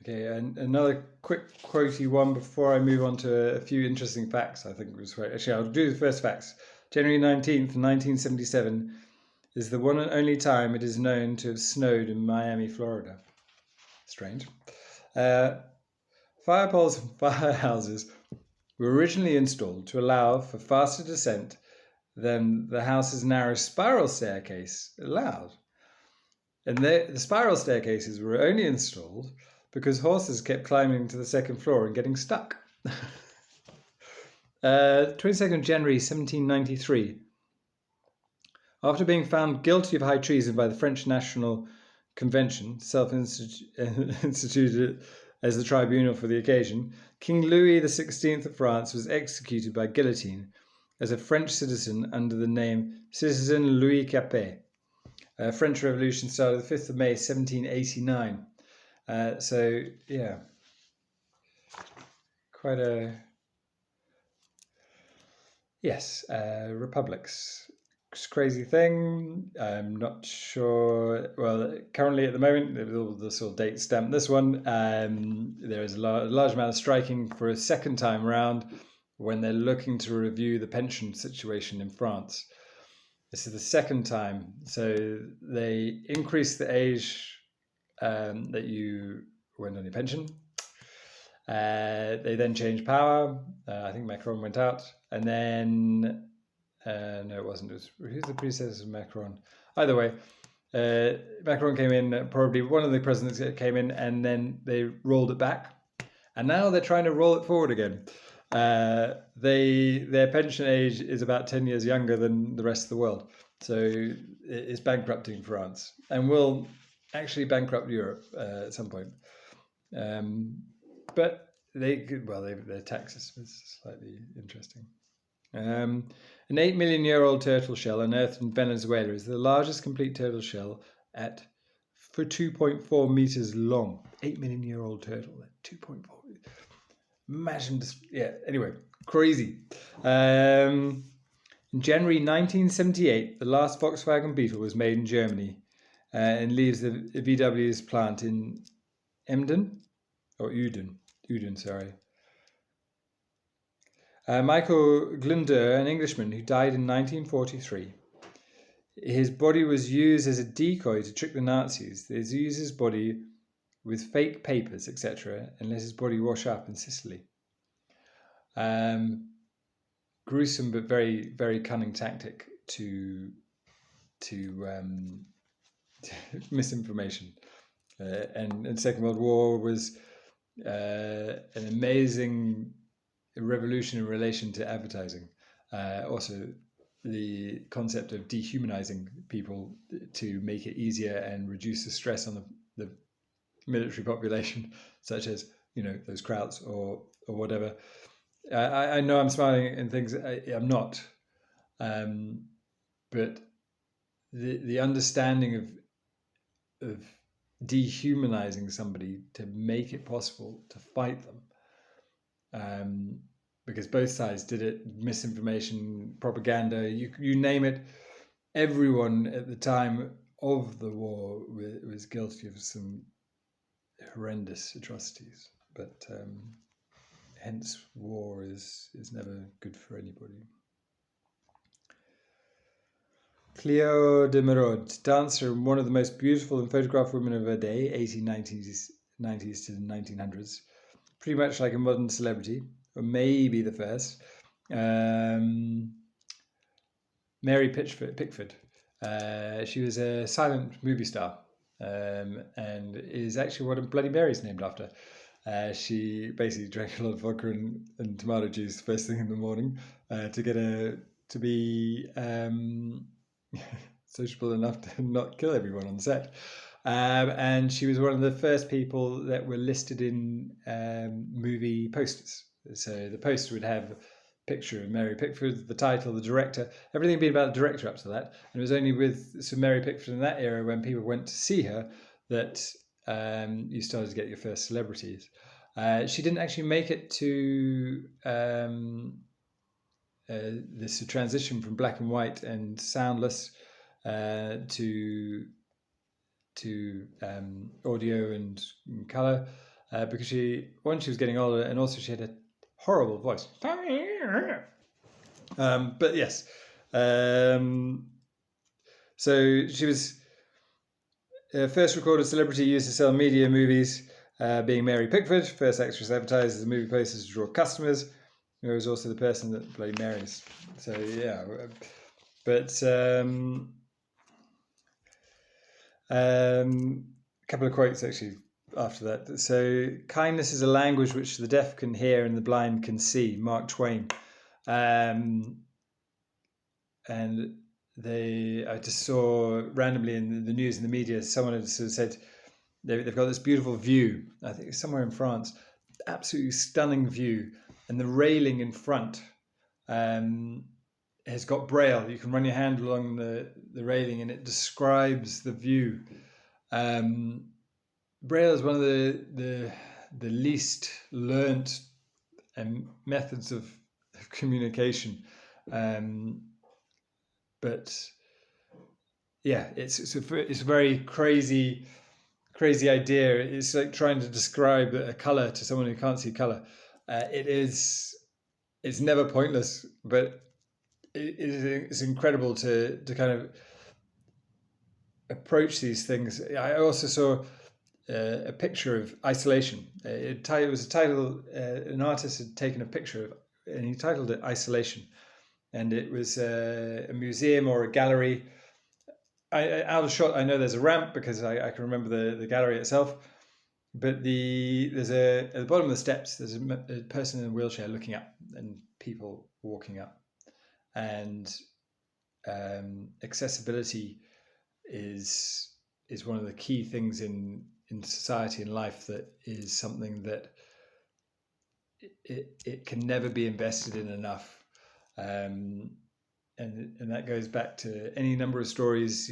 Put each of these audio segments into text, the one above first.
Okay, and another quick quotey one before I move on to a few interesting facts. I think it was actually I'll do the first facts. January 19th, 1977 is the one and only time it is known to have snowed in Miami, Florida. Strange. Fire poles and firehouses were originally installed to allow for faster descent than the house's narrow spiral staircase allowed. And the spiral staircases were only installed because horses kept climbing to the second floor and getting stuck. 22nd January 1793. After being found guilty of high treason by the French National Convention, self-instituted as the tribunal for the occasion, King Louis XVI of France was executed by guillotine as a French citizen under the name Citizen Louis Capet. French Revolution started the 5th of May 1789. So, yeah, quite a... Yes, republics. It's a crazy thing. I'm not sure. Well, currently at the moment, all the sort of date stamp this one. There is a large amount of striking for a second time around when they're looking to review the pension situation in France. This is the second time. So they increased the age that you went on your pension. They then changed power. I think Macron went out. And then, no, it wasn't. It was, who's the predecessor of Macron? Either way, Macron came in, probably one of the presidents came in, and then they rolled it back. And now they're trying to roll it forward again. Their pension age is about 10 years younger than the rest of the world. So it's bankrupting France and will actually bankrupt Europe at some point. But their tax system is slightly interesting. An 8 million year old turtle shell unearthed in Venezuela is the largest complete turtle shell for 2.4 meters long. 8 million year old turtle at 2.4. Imagine this. Yeah, anyway, crazy. In January 1978, the last Volkswagen Beetle was made in Germany and leaves the VW's plant in Uden, sorry. Michael Glyndor, an Englishman who died in 1943. His body was used as a decoy to trick the Nazis. They used his body with fake papers, etc., and let his body wash up in Sicily. Gruesome but very, very cunning tactic to misinformation. And Second World War was an amazing revolution in relation to advertising. Also, the concept of dehumanizing people to make it easier and reduce the stress on the military population, such as those Krauts or whatever. I know I'm smiling and things. I'm not, but the understanding of dehumanizing somebody to make it possible to fight them, because both sides did it. Misinformation, propaganda, you name it. Everyone at the time of the war was guilty of some horrendous atrocities, but hence war is never good for anybody. Cleo de Merode, dancer and one of the most beautiful and photographed women of her day, 1890s to the 1900s. Pretty much like a modern celebrity, or maybe the first. Mary Pickford. She was a silent movie star, and is actually what Bloody Mary's named after. She basically drank a lot of vodka and tomato juice first thing in the morning to get to be sociable enough to not kill everyone on set. And she was one of the first people that were listed in movie posters. So the poster would have a picture of Mary Pickford, the title, the director, everything had been about the director up to that. And it was only with Mary Pickford in that era when people went to see her that you started to get your first celebrities. She didn't actually make it to this transition from black and white and soundless to audio and color because she was getting older, and also she had a horrible voice. But yes, so she was first recorded celebrity used to sell media movies, being Mary Pickford, first actress advertised as the movie posters to draw customers. Who was also the person that played Mary's. So yeah, but a couple of quotes actually after that. So, kindness is a language which the deaf can hear and the blind can see. Mark Twain. And I just saw randomly in the news and the media, someone had sort of said they've got this beautiful view. I think it's somewhere in France, absolutely stunning view, and the railing in front has got braille. You can run your hand along the railing, and it describes the view. Braille is one of the least learnt methods of communication, but yeah, it's a very crazy idea. It's like trying to describe a color to someone who can't see color. It's never pointless, but it's incredible to kind of approach these things. I also saw a picture of isolation. It was a title. An artist had taken a picture of, and he titled it "Isolation," and it was a museum or a gallery. Out of shot, I know there's a ramp because I can remember the gallery itself. But at the bottom of the steps, there's a person in a wheelchair looking up, and people walking up, and accessibility is one of the key things in society and life that is something that it can never be invested in enough, and that goes back to any number of stories.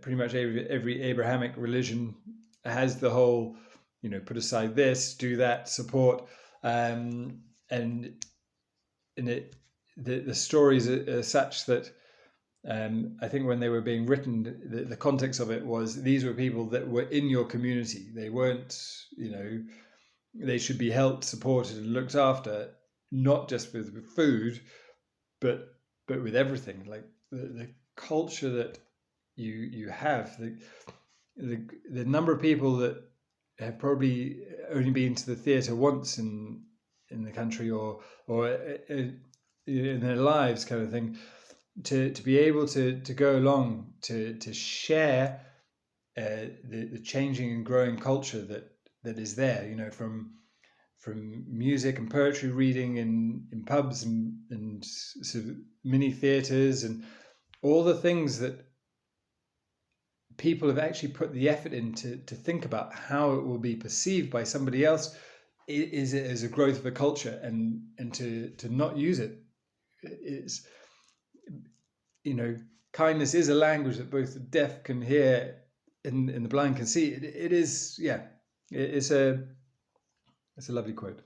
Pretty much every Abrahamic religion has the whole, put aside this, do that, support, and the stories are such that I think when they were being written, the context of it was these were people that were in your community. They weren't, they should be helped, supported, and looked after, not just with food, but with everything. Like the culture that you have, the number of people that have probably only been to the theatre once in the country or in their lives, kind of thing. To be able to go along to share the changing and growing culture that is there, from music and poetry reading in pubs and sort of mini theatres and all the things that people have actually put the effort in to think about how it will be perceived by somebody else is as a growth of a culture, and to not use it is, kindness is a language that both the deaf can hear and the blind can see. It's a lovely quote.